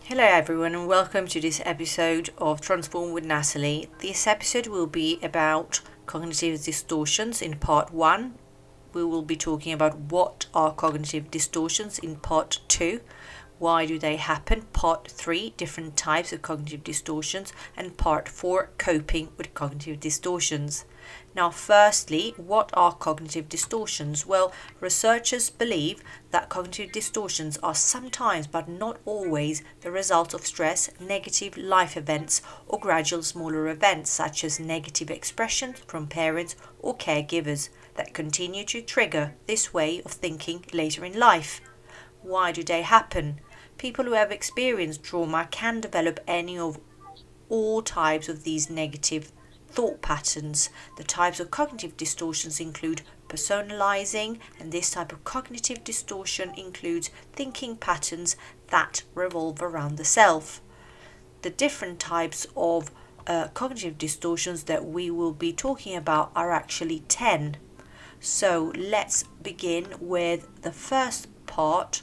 Hello everyone and welcome to this episode of Transform with Nathalie. This episode will be about cognitive distortions in part 1. We will be talking about what are cognitive distortions in part 2. Why do they happen? Part 3, different types of cognitive distortions, and part 4, coping with cognitive distortions. Now, firstly, what are cognitive distortions? Well, researchers believe that cognitive distortions are sometimes, but not always, the result of stress, negative life events, or gradual smaller events such as negative expressions from parents or caregivers that continue to trigger this way of thinking later in life. Why do they happen? People who have experienced trauma can develop any of all types of these negative thought patterns. The types of cognitive distortions include personalizing, and this type of cognitive distortion includes thinking patterns that revolve around the self. The different types of cognitive distortions that we will be talking about are actually 10. So let's begin with the first part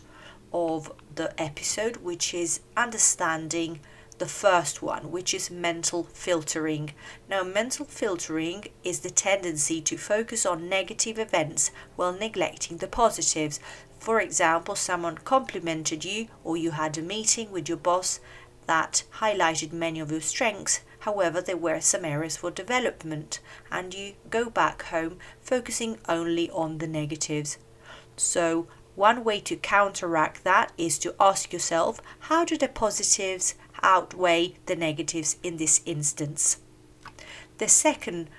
of the episode, which is understanding the first one, which is mental filtering. Now, mental filtering is the tendency to focus on negative events while neglecting the positives. For example, someone complimented you, or you had a meeting with your boss that highlighted many of your strengths. However, there were some areas for development, and you go back home focusing only on the negatives. So one way to counteract that is to ask yourself, how do the positives outweigh the negatives in this instance? The second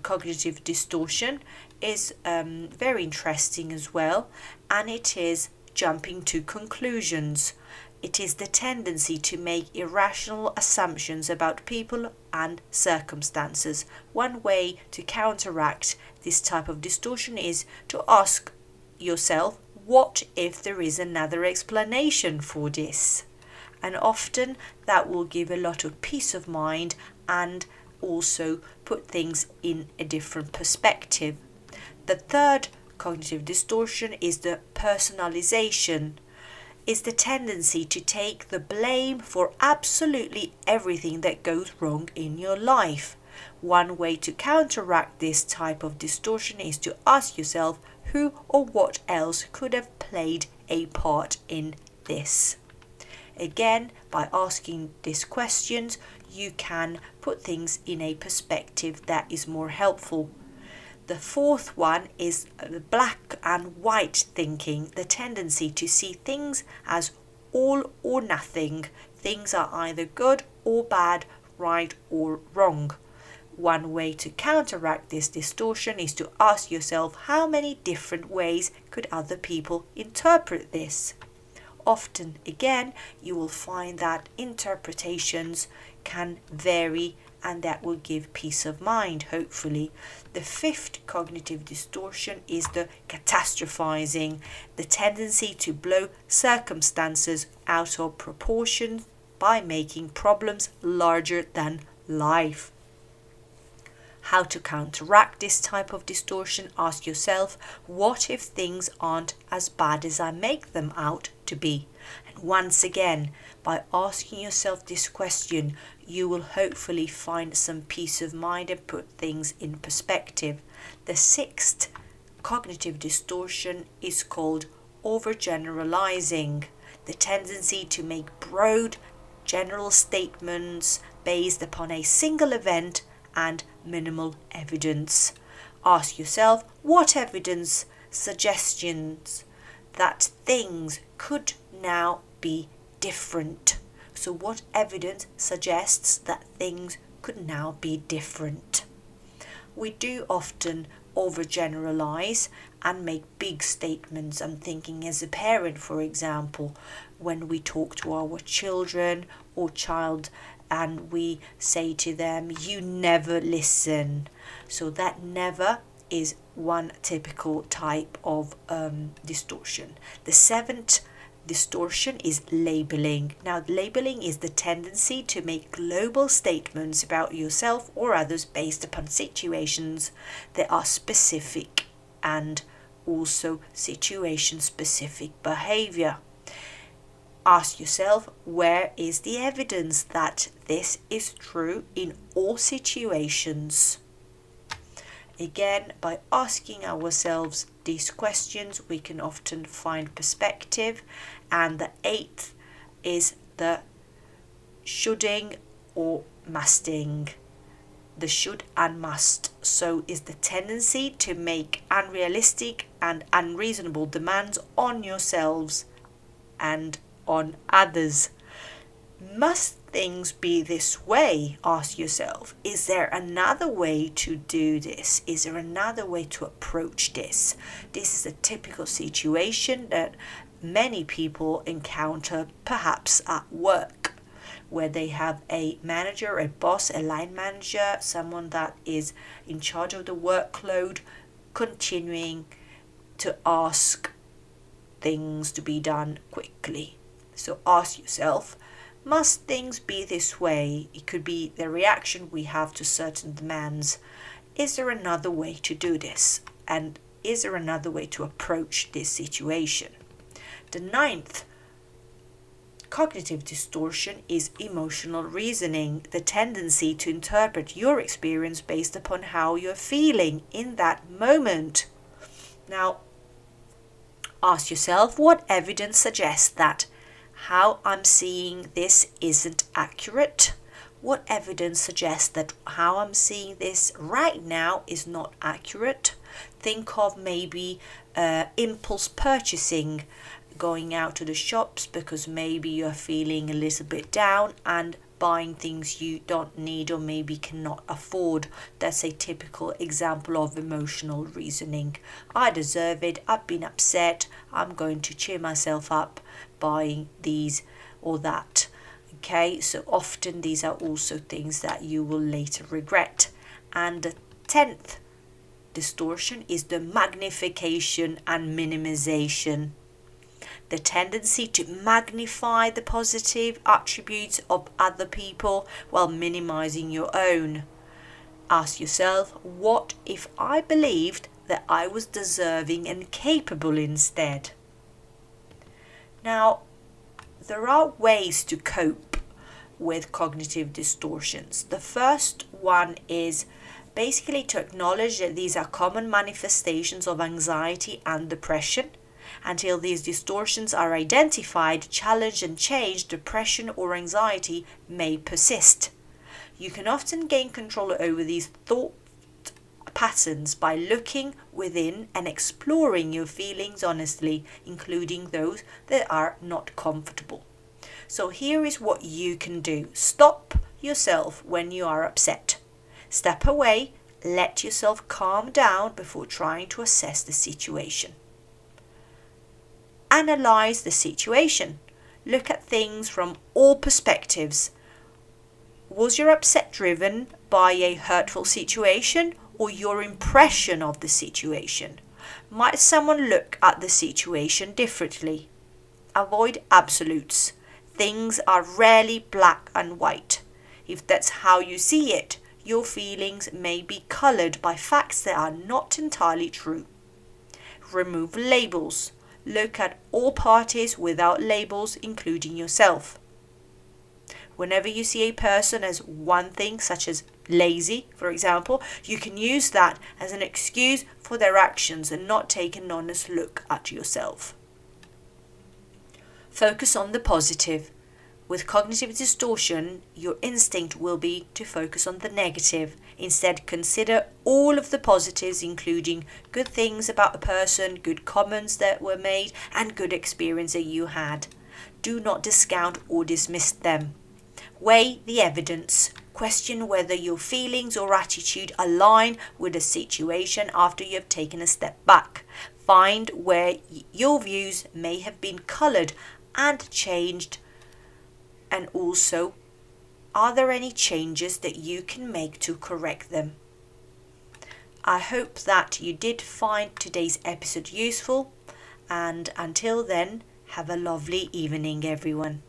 cognitive distortion is very interesting as well, and it is jumping to conclusions. It is the tendency to make irrational assumptions about people and circumstances. One way to counteract this type of distortion is to ask yourself, what if there is another explanation for this? And often that will give a lot of peace of mind and also put things in a different perspective. The third cognitive distortion is the personalization. Is the tendency to take the blame for absolutely everything that goes wrong in your life. One way to counteract this type of distortion is to ask yourself, who or what else could have played a part in this? Again, by asking these questions, you can put things in a perspective that is more helpful. The fourth one is the black and white thinking, the tendency to see things as all or nothing. Things are either good or bad, right or wrong. One way to counteract this distortion is to ask yourself, how many different ways could other people interpret this? Often, again, you will find that interpretations can vary, and that will give peace of mind, hopefully. The fifth cognitive distortion is the catastrophizing, the tendency to blow circumstances out of proportion by making problems larger than life. How to counteract this type of distortion? Ask yourself, what if things aren't as bad as I make them out to be? And once again, by asking yourself this question, you will hopefully find some peace of mind and put things in perspective. The sixth cognitive distortion is called overgeneralizing, the tendency to make broad general statements based upon a single event and minimal evidence. Ask yourself, what evidence suggestions that things could now be different? So what evidence suggests that things could now be different? We do often overgeneralize and make big statements. I'm thinking as a parent, for example, when we talk to our children or child and we say to them, you never listen. So that never is one typical type of distortion. The seventh distortion is labeling. Now, labeling is the tendency to make global statements about yourself or others based upon situations that are specific and also situation-specific behavior. Ask yourself, where is the evidence that this is true in all situations? Again, by asking ourselves these questions, we can often find perspective. And the eighth is the shoulding or musting. The should and must. So is the tendency to make unrealistic and unreasonable demands on yourselves and on others. Must things be this way? Ask yourself. Is there another way to do this? Is there another way to approach this? This is a typical situation that many people encounter, perhaps at work, where they have a manager, a boss, a line manager, someone that is in charge of the workload, continuing to ask things to be done quickly. So ask yourself, must things be this way? It could be the reaction we have to certain demands. Is there another way to do this? And is there another way to approach this situation? The ninth cognitive distortion is emotional reasoning, the tendency to interpret your experience based upon how you're feeling in that moment. Now, ask yourself, what evidence suggests that how I'm seeing this isn't accurate? What evidence suggests that how I'm seeing this right now is not accurate? Think of maybe impulse purchasing, going out to the shops because maybe you're feeling a little bit down and buying things you don't need or maybe cannot afford. That's a typical example of emotional reasoning. I deserve it, I've been upset, I'm going to cheer myself up buying these or that. Okay, so often these are also things that you will later regret. And the 10th distortion is the magnification and minimization. The tendency to magnify the positive attributes of other people while minimizing your own. Ask yourself, what if I believed that I was deserving and capable instead? Now, there are ways to cope with cognitive distortions. The first one is basically to acknowledge that these are common manifestations of anxiety and depression. Until these distortions are identified, challenged and changed, depression or anxiety may persist. You can often gain control over these thought patterns by looking within and exploring your feelings honestly, including those that are not comfortable. So here is what you can do. Stop yourself when you are upset. Step away, let yourself calm down before trying to assess the situation. Analyze the situation. Look at things from all perspectives. Was your upset driven by a hurtful situation or your impression of the situation? Might someone look at the situation differently? Avoid absolutes. Things are rarely black and white. If that's how you see it, your feelings may be colored by facts that are not entirely true. Remove labels. Look at all parties without labels, including yourself. Whenever you see a person as one thing, such as lazy, for example, you can use that as an excuse for their actions and not take an honest look at yourself. Focus on the positive. With cognitive distortion, your instinct will be to focus on the negative. Instead, consider all of the positives, including good things about a person, good comments that were made, and good experience that you had. Do not discount or dismiss them. Weigh the evidence. Question whether your feelings or attitude align with the situation after you have taken a step back. Find where your views may have been colored and changed. And also, are there any changes that you can make to correct them? I hope that you did find today's episode useful, and until then, have a lovely evening, everyone.